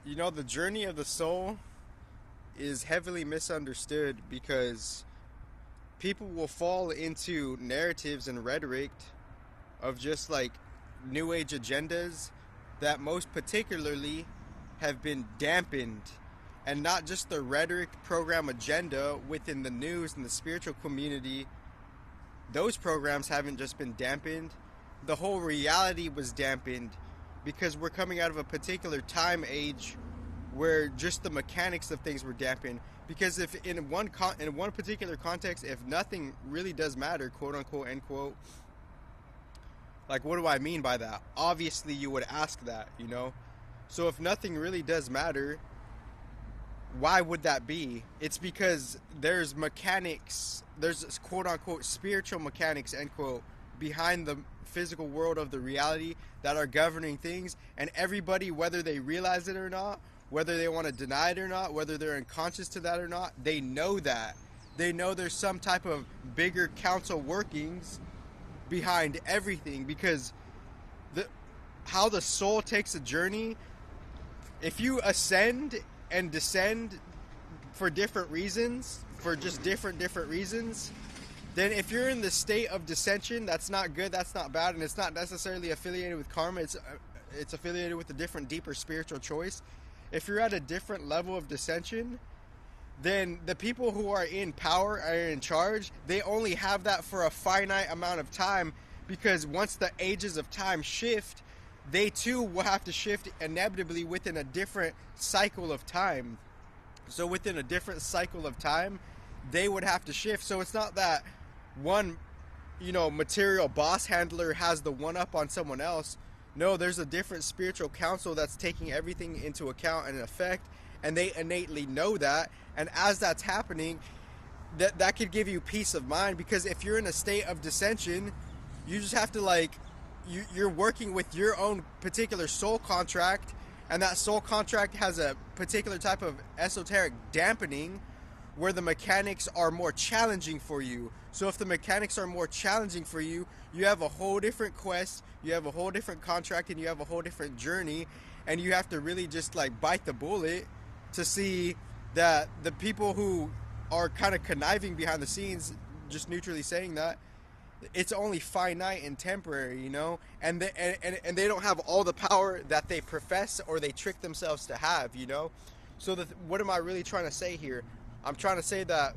You know, the journey of the soul is heavily misunderstood because people will fall into narratives and rhetoric of just like new age agendas that most particularly have been dampened, and not just the rhetoric program agenda within the news and the spiritual community. Those programs haven't just been dampened, the whole reality was dampened because we're coming out of a particular time age where just the mechanics of things were dampened. Because if in one particular context, if nothing really does matter, quote unquote, end quote, like what do I mean by that? Obviously, you would ask that, you know. So if nothing really does matter, why would that be? It's because there's mechanics, there's quote unquote spiritual mechanics, end quote, behind the physical world of the reality that are governing things, and everybody, whether they realize it or not, whether they want to deny it or not, whether they're unconscious to that or not, they know that. They know there's some type of bigger council workings behind everything, because how the soul takes a journey, if you ascend and descend for different reasons, for just different reasons, then if you're in the state of dissension, that's not good, that's not bad, and it's not necessarily affiliated with karma, it's affiliated with a different, deeper spiritual choice. If you're at a different level of dissension, then the people who are in power, are in charge, they only have that for a finite amount of time, because once the ages of time shift, they too will have to shift inevitably within a different cycle of time. So within a different cycle of time, they would have to shift. So it's not that one, material boss handler has the one up on someone else. No, there's a different spiritual council that's taking everything into account and effect, and they innately know that. And as that's happening, that could give you peace of mind, because if you're in a state of dissension, you just have to you're working with your own particular soul contract, and that soul contract has a particular type of esoteric dampening where the mechanics are more challenging for you. So if the mechanics are more challenging for you, you have a whole different quest, you have a whole different contract, and you have a whole different journey, and you have to really just bite the bullet to see that the people who are kind of conniving behind the scenes, just neutrally saying that, it's only finite and temporary, and they don't have all the power that they profess or they trick themselves to have, So what am I really trying to say here? I'm trying to say that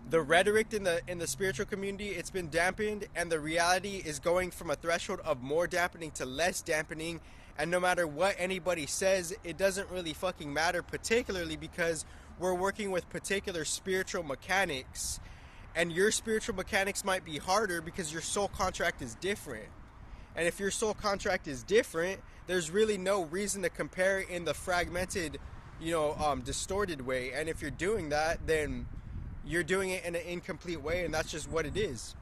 the rhetoric in the spiritual community, it's been dampened, and the reality is going from a threshold of more dampening to less dampening. And no matter what anybody says, it doesn't really fucking matter, particularly because we're working with particular spiritual mechanics. And your spiritual mechanics might be harder because your soul contract is different. And if your soul contract is different, there's really no reason to compare it in the fragmented, distorted way. And if you're doing that, then you're doing it in an incomplete way, and that's just what it is.